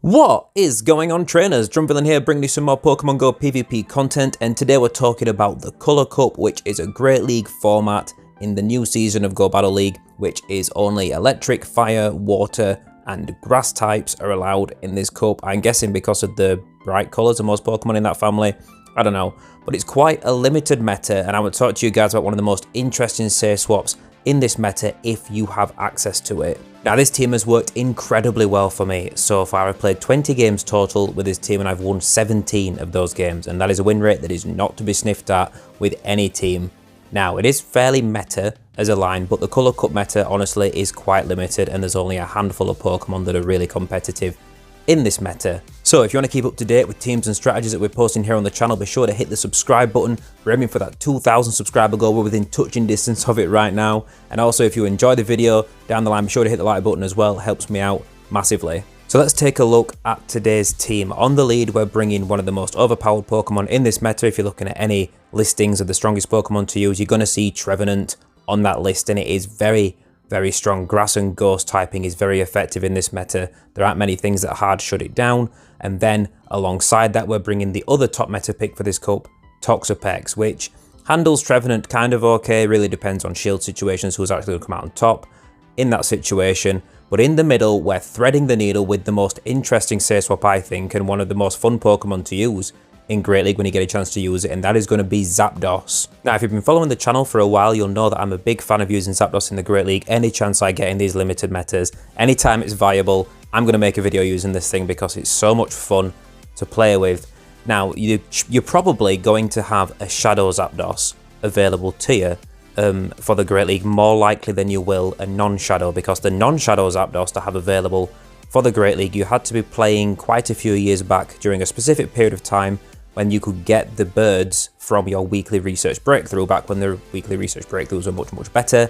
What is going on, trainers? DrumVillain here, bringing you some more Pokemon Go PvP content, and today we're talking about the Colour Cup, which is a Great League format in the new season of Go Battle League, which is only electric, fire, water and grass types are allowed in this cup. I'm guessing because of the bright colours of most Pokemon in that family. I don't know, but it's quite a limited meta, and I will talk to you guys about one of the most interesting save swaps in this meta if you have access to it. Now, this team has worked incredibly well for me so far. I've played 20 games total with this team and I've won 17 of those games, and that is a win rate that is not to be sniffed at with any team. Now, it is fairly meta as a line, but the Colour Cup meta honestly is quite limited, and there's only a handful of Pokemon that are really competitive in this meta. So if you want to keep up to date with teams and strategies that we're posting here on the channel, be sure to hit the subscribe button. We're aiming for that 2,000 subscriber goal. We're within touching distance of it right now. And also, if you enjoy the video down the line, be sure to hit the like button as well. It helps me out massively. So let's take a look at today's team. On the lead, we're bringing one of the most overpowered Pokemon in this meta. If you're looking at any listings of the strongest Pokemon to use, you're going to see Trevenant on that list, and it is very strong. Grass and ghost typing is very effective in this meta. There aren't many things that hard shut it down. And then alongside that, we're bringing the other top meta pick for this cup, Toxapex, which handles Trevenant kind of okay. Really depends on shield situations, who's actually going to come out on top in that situation. But in the middle, we're threading the needle with the most interesting save swap, I think, and one of the most fun Pokemon to use in Great League when you get a chance to use it, and that is going to be Zapdos. Now, if you've been following the channel for a while, you'll know that I'm a big fan of using Zapdos in the Great League any chance I get in these limited metas. Anytime it's viable, I'm going to make a video using this thing because it's so much fun to play with. Now, you're probably going to have a Shadow Zapdos available to you for the Great League, more likely than you will a non-Shadow, because the non-Shadow Zapdos to have available for the Great League, you had to be playing quite a few years back during a specific period of time when you could get the birds from your weekly research breakthrough, back when the weekly research breakthroughs were much better.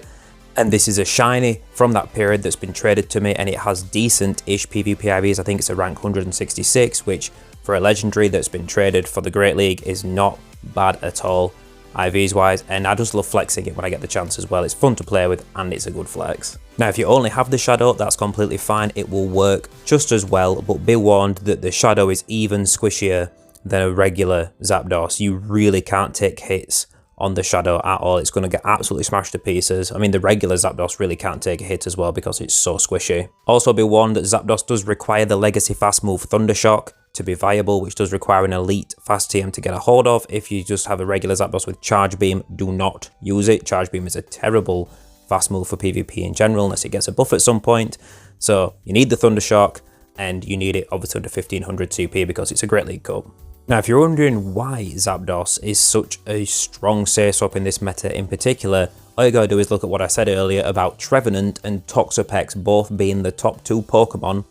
And this is a shiny from that period that's been traded to me, and it has decent-ish PvP IVs. I think it's a rank 166, which for a legendary that's been traded for the Great League is not bad at all IVs wise, and I just love flexing it when I get the chance as well. It's fun to play with and it's a good flex. Now, if you only have the Shadow, that's completely fine. It will work just as well, but be warned that the Shadow is even squishier than a regular Zapdos. You really can't take hits on the Shadow at all. It's going to get absolutely smashed to pieces. I mean, the regular Zapdos really can't take a hit as well because it's so squishy. Also be warned that Zapdos does require the legacy fast move Thundershock to be viable, which does require an elite fast TM to get a hold of. If you just have a regular Zapdos with Charge Beam, do not use it. Charge Beam is a terrible fast move for PvP in general, unless it gets a buff at some point. So you need the Thundershock, and you need it obviously under 1500 CP because it's a Great League Cup. Now, if you're wondering why Zapdos is such a strong save swap in this meta in particular, all you gotta do is look at what I said earlier about Trevenant and Toxapex both being the top two Pokemon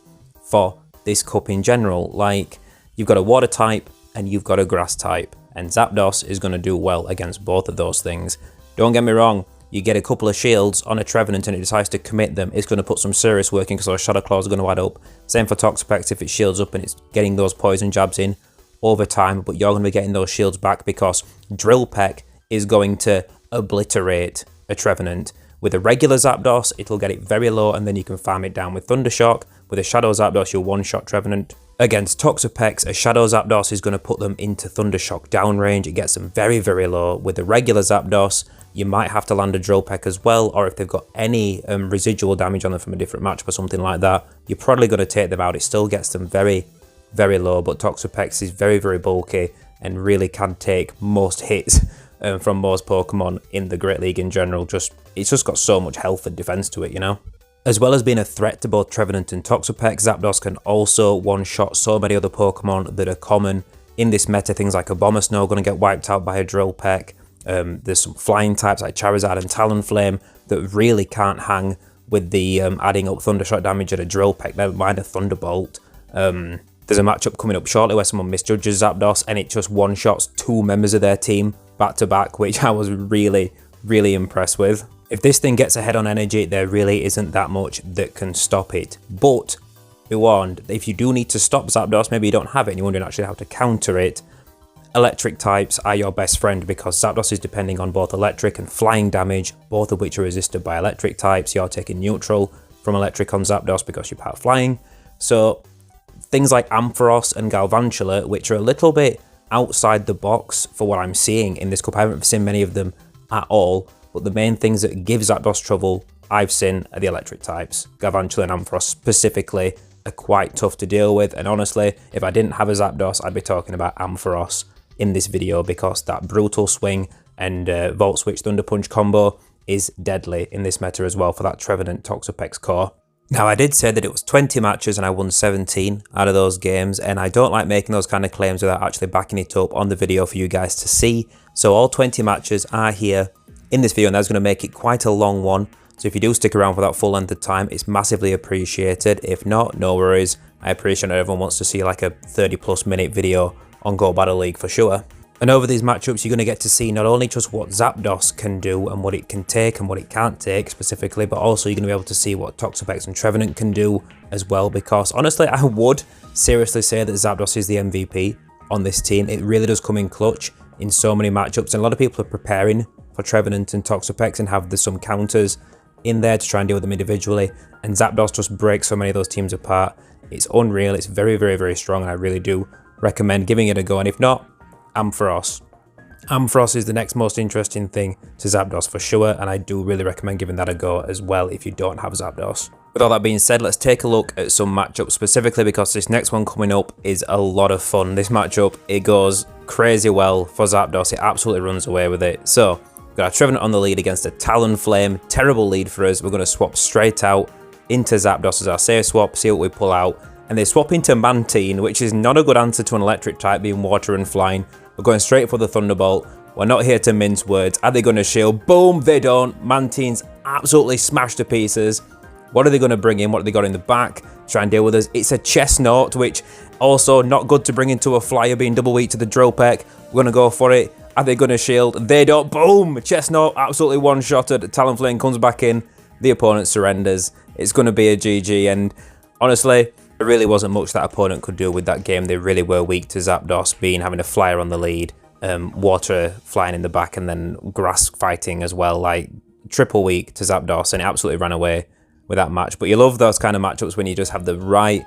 for this cup in general. Like, you've got a water type and you've got a grass type, and Zapdos is going to do well against both of those things. Don't get me wrong, you get a couple of shields on a Trevenant and it decides to commit them, it's going to put some serious work in because those Shadow Claws are going to add up. Same for Toxapex if it shields up and it's getting those poison jabs in over time, but you're going to be getting those shields back because Drill Peck is going to obliterate a Trevenant. With a regular Zapdos, it'll get it very low and then you can farm it down with Thundershock. With a Shadow Zapdos, you'll one-shot Trevenant. Against Toxapex, a Shadow Zapdos is going to put them into Thundershock downrange. It gets them very low. With a regular Zapdos, you might have to land a Drill Peck as well, or if they've got any residual damage on them from a different matchup or something like that, you're probably going to take them out. It still gets them very low, but Toxapex is very bulky and really can take most hits from most Pokemon in the Great League in general. It's just got so much health and defense to it, you know? As well as being a threat to both Trevenant and Toxapex, Zapdos can also one-shot so many other Pokemon that are common in this meta. Things like Abomasnow are going to get wiped out by a Drill Peck. There's some flying types like Charizard and Talonflame that really can't hang with the adding up Thundershock damage at a Drill Peck. Never mind a Thunderbolt. There's a matchup coming up shortly where someone misjudges Zapdos and it just one-shots two members of their team back to back, which I was really impressed with. If this thing gets ahead on energy, there really isn't that much that can stop it. But be warned, if you do need to stop Zapdos, maybe you don't have it and you're wondering actually how to counter it, electric types are your best friend because Zapdos is depending on both electric and flying damage, both of which are resisted by electric types. You're taking neutral from electric on Zapdos because you're part flying. So things like Ampharos and Galvantula, which are a little bit outside the box for what I'm seeing in this cup. I haven't seen many of them at all, but the main things that give Zapdos trouble I've seen are the electric types. Galvantula and Ampharos specifically are quite tough to deal with, and honestly, if I didn't have a Zapdos, I'd be talking about Ampharos in this video, because that brutal swing and Volt Switch Thunder Punch combo is deadly in this meta as well for that Trevenant and Toxapex core. Now, I did say that it was 20 matches and I won 17 out of those games, and I don't like making those kind of claims without actually backing it up on the video for you guys to see. So all 20 matches are here in this video, and that's going to make it quite a long one. So if you do stick around for that full length of time, it's massively appreciated. If not, no worries. I appreciate that everyone wants to see like a 30+ minute video on Go Battle League for sure. And over these matchups, you're going to get to see not only just what Zapdos can do and what it can take and what it can't take specifically, but also you're going to be able to see what Toxapex and Trevenant can do as well, because honestly, I would seriously say that Zapdos is the MVP on this team. It really does come in clutch in so many matchups, and a lot of people are preparing for Trevenant and Toxapex and have some counters in there to try and deal with them individually, and Zapdos just breaks so many of those teams apart. It's unreal. It's very, very, very strong, and I really do recommend giving it a go. And if not, Ampharos. Ampharos is the next most interesting thing to Zapdos for sure, and I do really recommend giving that a go as well if you don't have Zapdos. With all that being said, let's take a look at some matchups specifically, because this next one coming up is a lot of fun. This matchup, it goes crazy well for Zapdos. It absolutely runs away with it. So, we've got our Trevenant on the lead against a Talonflame. Terrible lead for us. We're going to swap straight out into Zapdos as our safe swap, see what we pull out. And they swap into Mantine, which is not a good answer to an electric type being water and flying. We're going straight for the Thunderbolt. We're not here to mince words. Are they going to shield? Boom, they don't. Mantine's absolutely smashed to pieces. What are they going to bring in? What have they got in the back? Try and deal with us. It's a Chestnut, which also not good to bring into a flyer being double weak to the Dropek. We're going to go for it. Are they going to shield? They don't. Boom, Chestnut absolutely one-shotted. Talonflame comes back in. The opponent surrenders. It's going to be a GG, and honestly, there really wasn't much that opponent could do with that game. They really were weak to Zapdos having a flyer on the lead, water flying in the back, and then grass fighting as well, like triple weak to Zapdos, and it absolutely ran away with that match. But you love those kind of matchups when you just have the right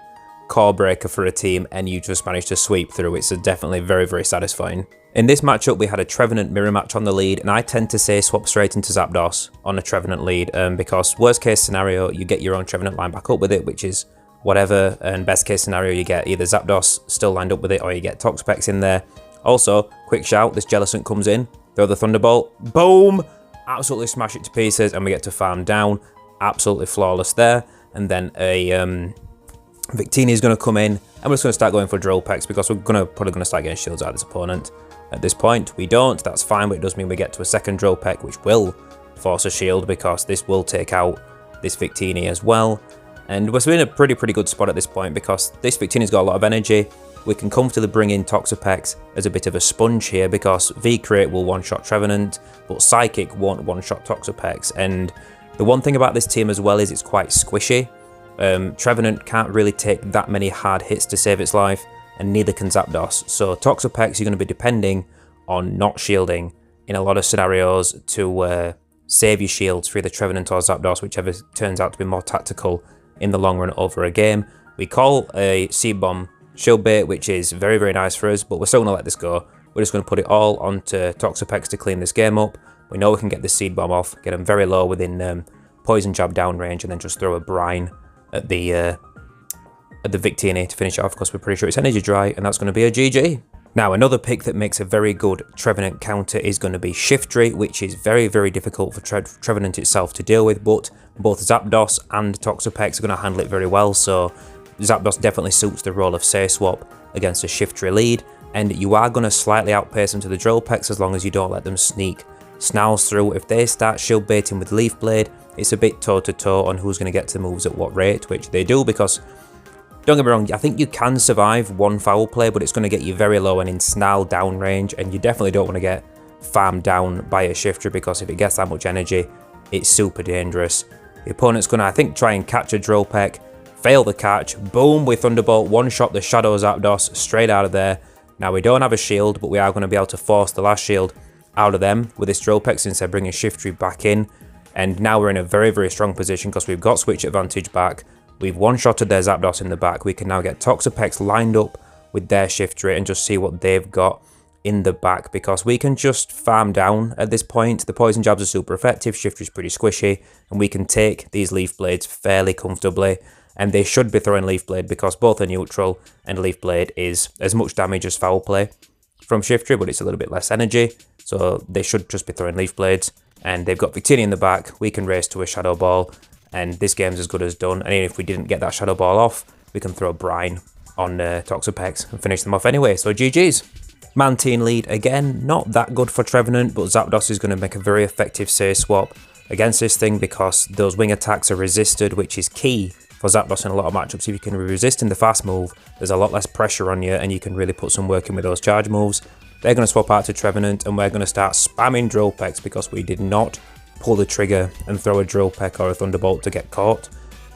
core breaker for a team and you just manage to sweep through. It's definitely very, very satisfying. In this matchup, we had a Trevenant mirror match on the lead, and I tend to say swap straight into Zapdos on a Trevenant lead, because worst case scenario, you get your own Trevenant line back up with it, which is whatever, and best case scenario, you get either Zapdos still lined up with it or you get Toxapex in there. Also, quick shout, this Jellicent comes in, throw the Thunderbolt, boom, absolutely smash it to pieces, and we get to farm down, absolutely flawless there. And then a Victini is going to come in, and we're just going to start going for Dropeks, because we're probably going to start getting shields out of this opponent. At this point, we don't, that's fine, but it does mean we get to a second Dropek, which will force a shield, because this will take out this Victini as well. And we're in a pretty good spot at this point, because this Victini's got a lot of energy. We can comfortably bring in Toxapex as a bit of a sponge here, because V-Crit will one-shot Trevenant, but Psychic won't one-shot Toxapex. And the one thing about this team as well is it's quite squishy. Trevenant can't really take that many hard hits to save its life, and neither can Zapdos. So Toxapex, you're going to be depending on not shielding in a lot of scenarios to save your shields for either Trevenant or Zapdos, whichever turns out to be more tactical in the long run over a game. We call a Seed Bomb shield bait, which is very, very nice for us, but we're still going to let this go. We're just going to put it all onto Toxapex to clean this game up. We know we can get the Seed Bomb off, get them very low within Poison Jab down range, and then just throw a Brine at the Victini to finish it off, because we're pretty sure it's energy dry, and that's going to be a GG. Now, another pick that makes a very good Trevenant counter is going to be Shiftry, which is very, very difficult for Trevenant itself to deal with, but both Zapdos and Toxapex are going to handle it very well, so Zapdos definitely suits the role of safe swap against a Shiftry lead, and you are going to slightly outpace them to the Dropeks as long as you don't let them sneak Snarls through. If they start shield baiting with Leaf Blade, it's a bit toe-to-toe on who's going to get to the moves at what rate, which they do, because don't get me wrong, I think you can survive one foul play, but it's going to get you very low and in Snarl down range, and you definitely don't want to get farmed down by a Shifter, because if it gets that much energy, it's super dangerous. The opponent's going to, I think, try and catch a Dropek, fail the catch, boom, with Thunderbolt, one-shot the Shadow Zapdos straight out of there. Now, we don't have a shield, but we are going to be able to force the last shield out of them with this Dropek, since they're bringing Shiftry back in. And now we're in a very, very strong position, because we've got switch advantage back. We've one-shotted their Zapdos in the back. We can now get Toxapex lined up with their Shiftry and just see what they've got in the back, because we can just farm down at this point. The poison jabs are super effective, Shiftry's pretty squishy, and we can take these Leaf Blades fairly comfortably. And they should be throwing Leaf Blade because both are neutral, and Leaf Blade is as much damage as Foul Play from Shiftry, but it's a little bit less energy. So they should just be throwing Leaf Blades. And they've got Victini in the back. We can race to a Shadow Ball, and this game's as good as done. And even if we didn't get that Shadow Ball off, we can throw Brine on Toxapex and finish them off anyway. So GG's. Mantine lead again, not that good for Trevenant, but Zapdos is going to make a very effective Sage Swap against this thing because those wing attacks are resisted, which is key for Zapdos in a lot of matchups. If you can resist in the fast move, there's a lot less pressure on you and you can really put some work in with those charge moves. They're going to swap out to Trevenant and we're going to start spamming Drill Pecks because we did not pull the trigger and throw a Drill Peck or a Thunderbolt to get caught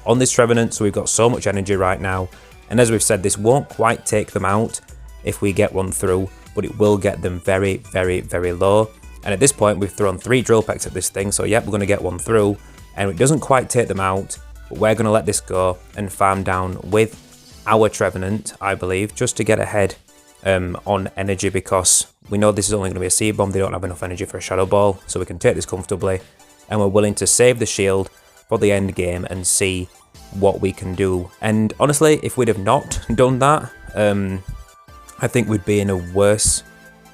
on this Trevenant, so we've got so much energy right now. And as we've said, this won't quite take them out if we get one through, but it will get them very, very, very low. And at this point, we've thrown 3 Drill Pecks at this thing, so yep, we're going to get one through. And it doesn't quite take them out, but we're going to let this go and farm down with our Trevenant, I believe, just to get ahead on energy, because we know this is only going to be a Seed Bomb. They don't have enough energy for a Shadow Ball, so we can take this comfortably. And we're willing to save the shield for the end game and see what we can do. And honestly, if we'd have not done that, I think we'd be in a worse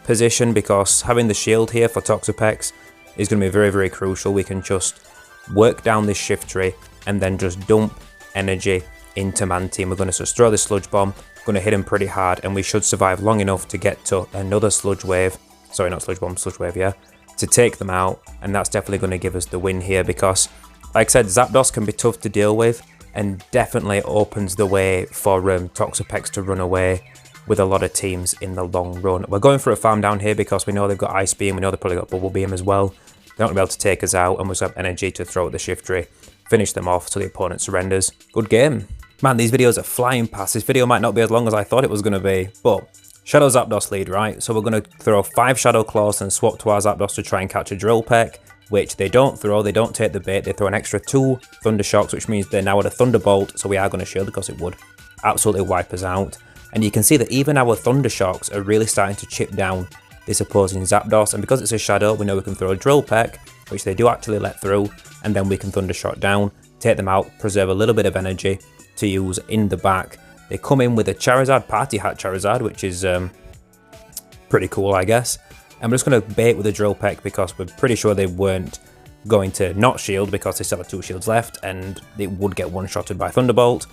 position, because having the shield here for Toxapex is going to be very, very crucial. We can just work down this Shiftry and then just dump energy into Mantine. We're going to just throw this Sludge Bomb, going to hit him pretty hard, and we should survive long enough to get to another Sludge Wave. Sorry, not Sludge Bomb, Sludge Wave, yeah. To take them out, and that's definitely going to give us the win here, because, like I said, Zapdos can be tough to deal with, and definitely opens the way for Toxapex to run away with a lot of teams in the long run. We're going for a farm down here because we know they've got Ice Beam, we know they've probably got Bubble Beam as well. They're not going to be able to take us out, and we just have energy to throw at the Shiftry, finish them off so the opponent surrenders. Good game. Man, these videos are flying past. This video might not be as long as I thought it was going to be, but Shadow Zapdos lead, right? So we're going to throw 5 Shadow Claws and swap to our Zapdos to try and catch a Drill Peck, which they don't throw, they don't take the bait, they throw an extra 2 Thunder Shocks, which means they're now at a Thunderbolt, so we are going to shield because it would absolutely wipe us out. And you can see that even our Thunder Shocks are really starting to chip down this opposing Zapdos, and because it's a Shadow, we know we can throw a Drill Peck, which they do actually let through, and then we can Thunder Shock down, take them out, preserve a little bit of energy to use in the back. They come in with a Charizard, Party Hat Charizard, which is pretty cool, I guess. And we're just going to bait with a Drill Peck because we're pretty sure they weren't going to not shield because they still have 2 shields left and it would get one-shotted by Thunderbolt.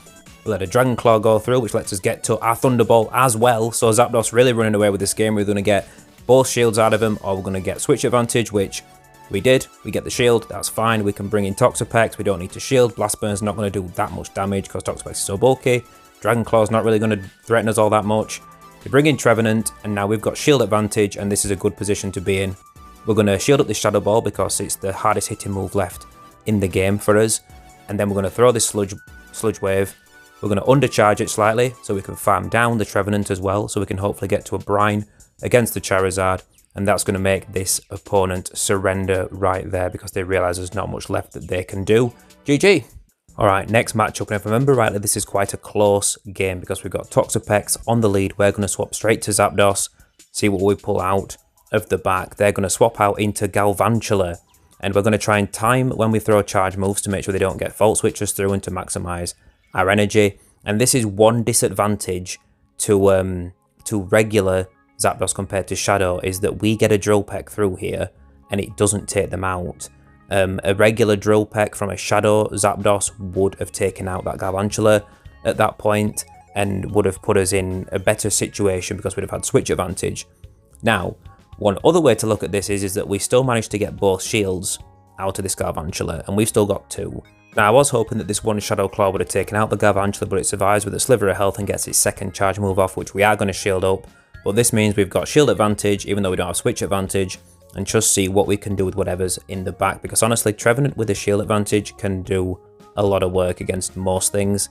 We let a Dragon Claw go through, which lets us get to our Thunderbolt as well. So Zapdos really running away with this game. We're going to get both shields out of him, or we're going to get Switch Advantage, which we did. We get the shield, that's fine. We can bring in Toxapex, we don't need to shield. Blast Burn's not going to do that much damage because Toxapex is so bulky. Dragon Claw's not really going to threaten us all that much. We bring in Trevenant, and now we've got shield advantage, and this is a good position to be in. We're going to shield up this Shadow Ball because it's the hardest hitting move left in the game for us. And then we're going to throw this Sludge Wave. We're going to undercharge it slightly so we can farm down the Trevenant as well, so we can hopefully get to a Brine against the Charizard. And that's going to make this opponent surrender right there because they realise there's not much left that they can do. GG! Alright, next matchup, and if I remember rightly, this is quite a close game because we've got Toxapex on the lead. We're going to swap straight to Zapdos, see what we pull out of the back. They're going to swap out into Galvantula, and we're going to try and time when we throw charge moves to make sure they don't get Fault Switches through and to maximise our energy. And this is one disadvantage to regular Zapdos compared to Shadow, is that we get a Drill Peck through here and it doesn't take them out. A regular Drill Peck from a Shadow Zapdos would have taken out that Galvantula at that point and would have put us in a better situation because we'd have had Switch Advantage. Now, one other way to look at this is that we still managed to get both shields out of this Galvantula, and we've still got 2. Now, I was hoping that this one Shadow Claw would have taken out the Galvantula, but it survives with a sliver of health and gets its second charge move off, which we are going to shield up. But this means we've got shield advantage, even though we don't have Switch advantage, and just see what we can do with whatever's in the back. Because honestly, Trevenant with a shield advantage can do a lot of work against most things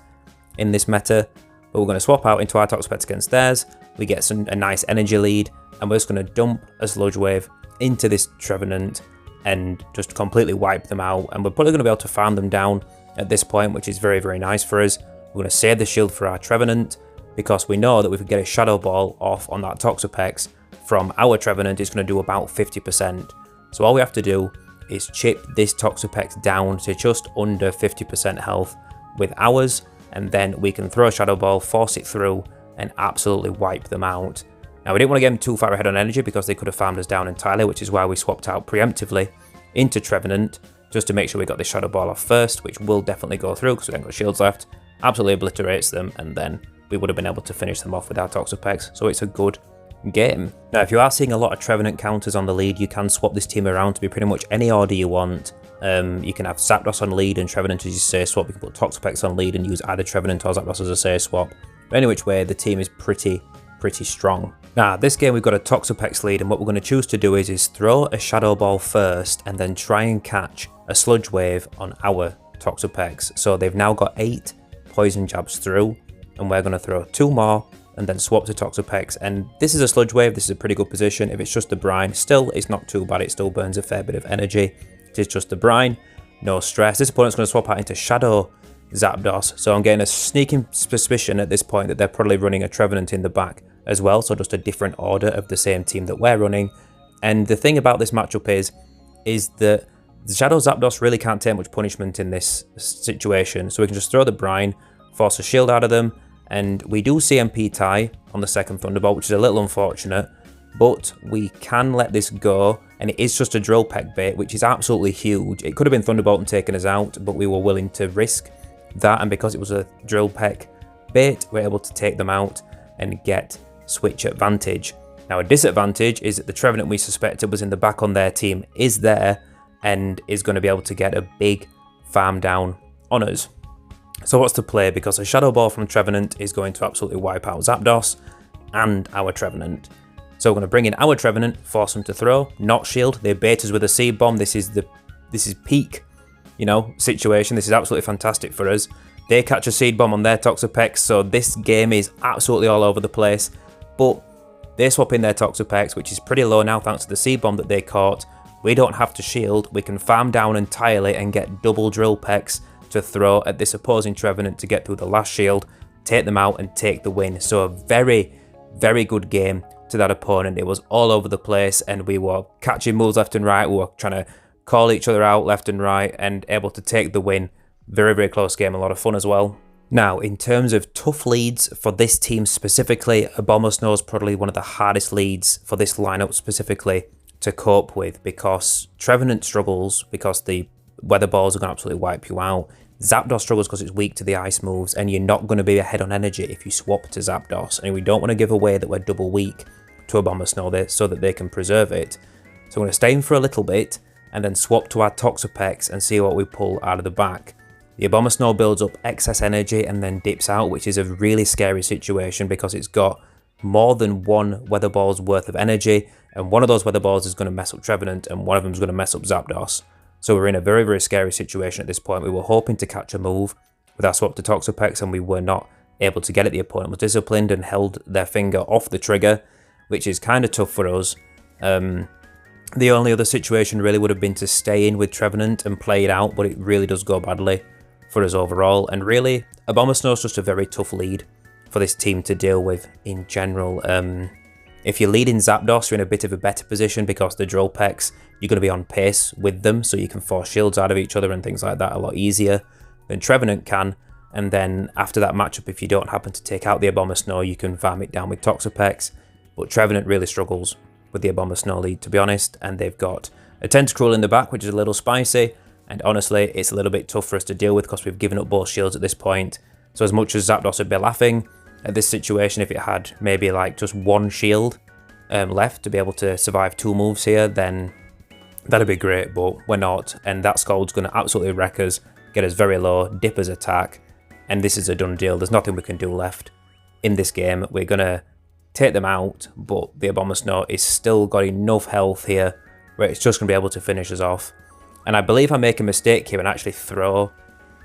in this meta. But we're going to swap out into our Toxapex against theirs. We get a nice energy lead, and we're just going to dump a Sludge Wave into this Trevenant and just completely wipe them out. And we're probably going to be able to farm them down at this point, which is very, very nice for us. We're going to save the shield for our Trevenant, because we know that if we get a Shadow Ball off on that Toxapex from our Trevenant, it's going to do about 50%. So all we have to do is chip this Toxapex down to just under 50% health with ours, and then we can throw a Shadow Ball, force it through, and absolutely wipe them out. Now, we didn't want to get them too far ahead on energy because they could have farmed us down entirely, which is why we swapped out preemptively into Trevenant, just to make sure we got the Shadow Ball off first, which will definitely go through because we haven't got shields left. Absolutely obliterates them, and then we would have been able to finish them off with our Toxapex, so it's a good game. Now, if you are seeing a lot of Trevenant counters on the lead, you can swap this team around to be pretty much any order you want. You can have Zapdos on lead and Trevenant as your safe swap. You can put Toxapex on lead and use either Trevenant or Zapdos as a safe swap. But any which way, the team is pretty strong. Now, this game we've got a Toxapex lead, and what we're going to choose to do is throw a Shadow Ball first and then try and catch a Sludge Wave on our Toxapex. So they've now got 8 Poison Jabs through, and we're going to throw 2 more and then swap to Toxapex. And this is a Sludge Wave, this is a pretty good position. If it's just the brine, still it's not too bad, it still burns a fair bit of energy. It is just the brine, no stress. This opponent's going to swap out into Shadow Zapdos, so I'm getting a sneaking suspicion at this point that they're probably running a Trevenant in the back as well, so just a different order of the same team that we're running. And the thing about this matchup is that the Shadow Zapdos really can't take much punishment in this situation, so we can just throw the brine, force a shield out of them, and we do CMP tie on the second Thunderbolt, which is a little unfortunate, but we can let this go, and it is just a Drill Peck bait, which is absolutely huge. It could have been Thunderbolt and taken us out, but we were willing to risk that, and because it was a Drill Peck bait, we're able to take them out and get switch advantage. Now, a disadvantage is that the Trevenant we suspected was in the back on their team is there and is going to be able to get a big farm down on us. So what's the play? Because a Shadow Ball from Trevenant is going to absolutely wipe out Zapdos and our Trevenant. So we're going to bring in our Trevenant, force them to throw, not shield. They bait us with a Seed Bomb. This is peak, situation. This is absolutely fantastic for us. They catch a Seed Bomb on their Toxapex, so this game is absolutely all over the place. But they swap in their Toxapex, which is pretty low now thanks to the Seed Bomb that they caught. We don't have to shield. We can farm down entirely and get double Drill Pecks to throw at this opposing Trevenant to get through the last shield, take them out and take the win. So a very, very good game to that opponent. It was all over the place and we were catching moves left and right. We were trying to call each other out left and right and able to take the win. Very, very close game, a lot of fun as well. Now, in terms of tough leads for this team specifically, Abomasnow is probably one of the hardest leads for this lineup specifically to cope with, because Trevenant struggles because the Weather Balls are going to absolutely wipe you out. Zapdos struggles because it's weak to the ice moves, and you're not going to be ahead on energy if you swap to Zapdos. And we don't want to give away that we're double weak to Abomasnow so that they can preserve it. So I'm going to stay in for a little bit and then swap to our Toxapex and see what we pull out of the back. The Abomasnow builds up excess energy and then dips out, which is a really scary situation because it's got more than one Weather Ball's worth of energy, and one of those Weather Balls is going to mess up Trevenant and one of them is going to mess up Zapdos. So we're in a very, very scary situation at this point. We were hoping to catch a move with our swap to Toxapex and we were not able to get it. The opponent was disciplined and held their finger off the trigger, which is kind of tough for us. The only other situation really would have been to stay in with Trevenant and play it out, but it really does go badly for us overall. And really, Abomasnow is just a very tough lead for this team to deal with in general. If you're leading Zapdos, you're in a bit of a better position because the Drill Pecks, you're going to be on pace with them, so you can force shields out of each other and things like that a lot easier than Trevenant can. And then after that matchup, if you don't happen to take out the Abomasnow, you can farm it down with Toxapex. But Trevenant really struggles with the Abomasnow lead, to be honest, and they've got a Tentacruel in the back, which is a little spicy, and honestly, it's a little bit tough for us to deal with because we've given up both shields at this point. So as much as Zapdos would be laughing at this situation, if it had maybe like just one shield left to be able to survive 2 moves here, then that'd be great, but we're not, and that Scald's going to absolutely wreck us, get us very low, dip us attack, and this is a done deal. There's nothing we can do left in this game. We're going to take them out, but the Abomasnow is still got enough health here where it's just going to be able to finish us off. And I believe I make a mistake here and actually throw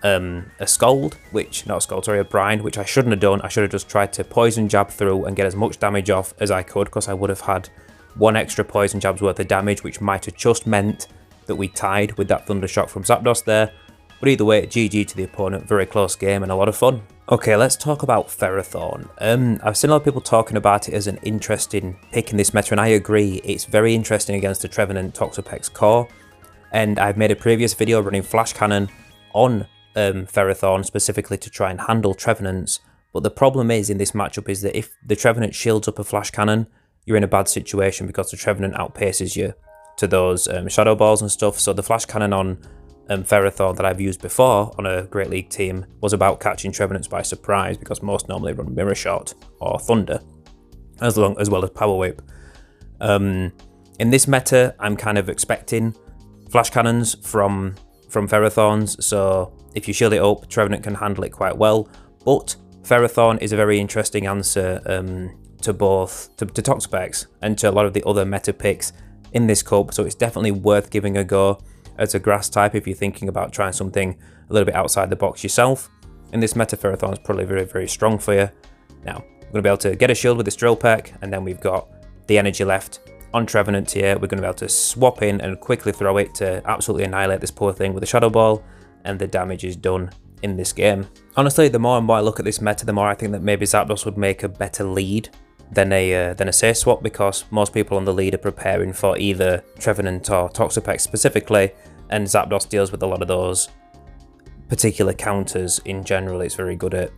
a Scald, a Brine, which I shouldn't have done. I should have just tried to Poison Jab through and get as much damage off as I could, because I would have had 1 extra Poison Jab's worth of damage, which might have just meant that we tied with that Thunder Shock from Zapdos there. But either way, GG to the opponent, very close game and a lot of fun. Okay, let's talk about Ferrothorn. I've seen a lot of people talking about it as an interesting pick in this meta, and I agree. It's very interesting against the Trevent and Toxapex core. And I've made a previous video running Flash Cannon on Ferrothorn specifically to try and handle Trevenants. But the problem is in this matchup is that if the Trevenant shields up a Flash Cannon, you're in a bad situation because the Trevenant outpaces you to those Shadow Balls and stuff. So the Flash Cannon on Ferrothorn that I've used before on a Great League team was about catching Trevenants by surprise because most normally run Mirror Shot or Thunder, as well as Power Whip. In this meta, I'm kind of expecting Flash Cannons from Ferrothorns, so if you shield it up, Trevenant can handle it quite well, but Ferrothorn is a very interesting answer to Toxapex and to a lot of the other meta picks in this cup, so it's definitely worth giving a go as a grass type if you're thinking about trying something a little bit outside the box yourself. In this meta, Ferrothorn is probably very, very strong for you. Now, we're going to be able to get a shield with this drill peck, and then we've got the energy left on Trevenant here. We're going to be able to swap in and quickly throw it to absolutely annihilate this poor thing with a Shadow Ball, and the damage is done in this game. Honestly, the more and more I look at this meta, the more I think that maybe Zapdos would make a better lead than a safe swap, because most people on the lead are preparing for either Trevenant or Toxapex specifically, and Zapdos deals with a lot of those particular counters in general. It's very good at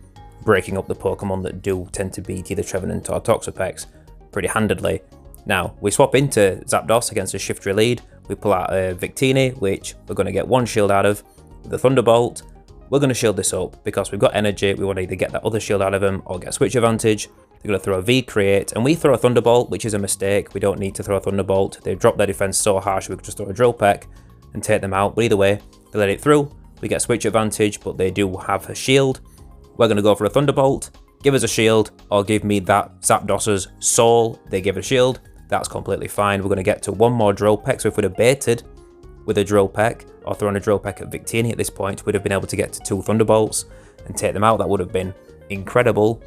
breaking up the Pokemon that do tend to beat either Trevenant or Toxapex pretty handedly. Now, we swap into Zapdos against a Shiftry lead, we pull out a Victini, which we're going to get one shield out of with a Thunderbolt. We're going to shield this up because we've got energy, we want to either get that other shield out of him or get switch advantage. They're going to throw a V-Create, and we throw a Thunderbolt, which is a mistake. We don't need to throw a Thunderbolt. They drop their defense so harsh we could just throw a Drill Peck and take them out. But either way, they let it through. We get switch advantage, but they do have a shield. We're going to go for a Thunderbolt. Give us a shield, or give me that Zapdos's soul. They give a shield. That's completely fine. We're going to get to one more Drill Peck. So if we'd have baited with a Drill Peck, or thrown a Drill Peck at Victini at this point, we'd have been able to get to 2 Thunderbolts and take them out. That would have been incredible,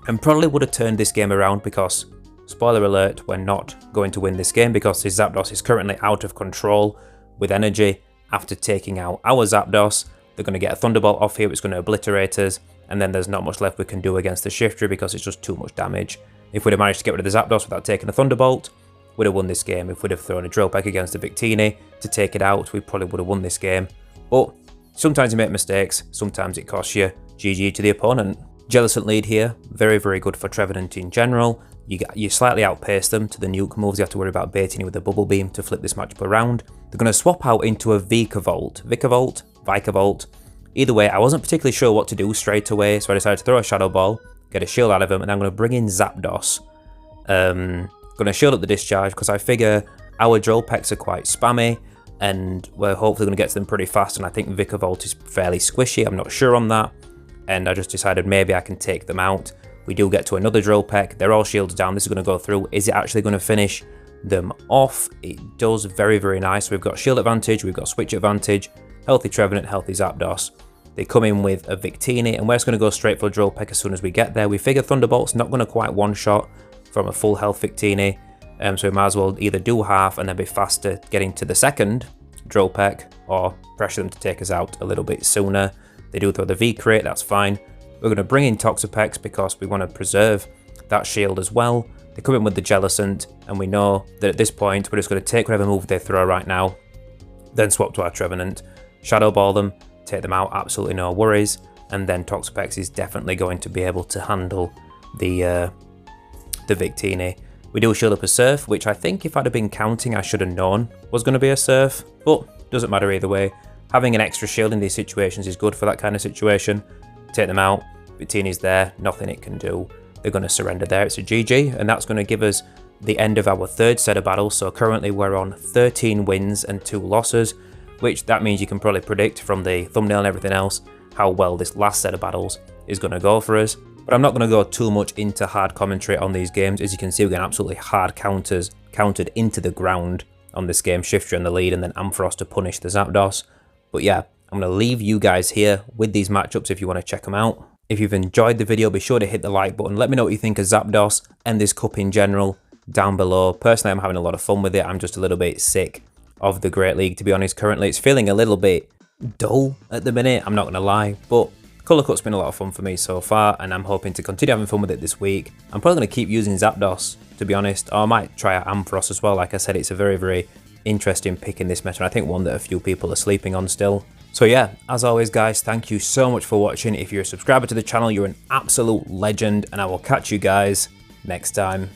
and probably would have turned this game around, because, spoiler alert, we're not going to win this game because this Zapdos is currently out of control with energy. After taking out our Zapdos, they're going to get a Thunderbolt off here, it's going to obliterate us, and then there's not much left we can do against the Shiftry because it's just too much damage. If we'd have managed to get rid of the Zapdos without taking a Thunderbolt, we'd have won this game. If we'd have thrown a Drill Peck against the Victini to take it out, we probably would have won this game. But sometimes you make mistakes, sometimes it costs you. GG to the opponent. Jellicent lead here, very, very good for Trevenant in general. You slightly outpace them to the nuke moves. You have to worry about baiting with a Bubble Beam to flip this matchup around. They're going to swap out into a Vikavolt. Either way, I wasn't particularly sure what to do straight away, so I decided to throw a Shadow Ball, get a shield out of him, and I'm going to bring in Zapdos. Going to shield up the discharge because I figure our Drill Pecks are quite spammy, and we're hopefully going to get to them pretty fast, and I think Vikavolt is fairly squishy. I'm not sure on that, and I just decided maybe I can take them out. We do get to another Drill Peck. They're all shields down. This is going to go through. Is it actually going to finish them off? It does. Very, very nice. We've got shield advantage. We've got switch advantage. Healthy Trevenant, healthy Zapdos. They come in with a Victini, and we're just going to go straight for a Drill Peck as soon as we get there. We figure Thunderbolt's not going to quite one-shot from a full health Victini, so we might as well either do half and then be faster getting to the second Drill Peck, or pressure them to take us out a little bit sooner. They do throw the V-Crate, that's fine. We're going to bring in Toxapex because we want to preserve that shield as well. They come in with the Jellicent, and we know that at this point we're just going to take whatever move they throw right now, then swap to our Trevenant, Shadow Ball them, take them out, absolutely no worries, and then Toxapex is definitely going to be able to handle the Victini. We do shield up a Surf, which I think if I'd have been counting I should have known was going to be a Surf, but doesn't matter either way. Having an extra shield in these situations is good for that kind of situation. Take them out, Victini's there, nothing it can do. They're going to surrender there, it's a GG, and that's going to give us the end of our third set of battles. So currently we're on 13 wins and 2 losses, which that means you can probably predict from the thumbnail and everything else how well this last set of battles is going to go for us. But I'm not going to go too much into hard commentary on these games. As you can see, we're getting absolutely hard counters countered into the ground on this game. Shiftry on the lead, and then Ampharos to punish the Zapdos. But yeah, I'm going to leave you guys here with these matchups if you want to check them out. If you've enjoyed the video, be sure to hit the like button. Let me know what you think of Zapdos and this cup in general down below. Personally, I'm having a lot of fun with it. I'm just a little bit sick of the Great League, to be honest. Currently, it's feeling a little bit dull at the minute, I'm not going to lie, but Colour Cut's been a lot of fun for me so far, and I'm hoping to continue having fun with it this week. I'm probably going to keep using Zapdos, to be honest, or I might try out Ampharos as well. Like I said, it's a very, very interesting pick in this meta, and I think one that a few people are sleeping on still. So yeah, as always guys, thank you so much for watching. If you're a subscriber to the channel, you're an absolute legend, and I will catch you guys next time.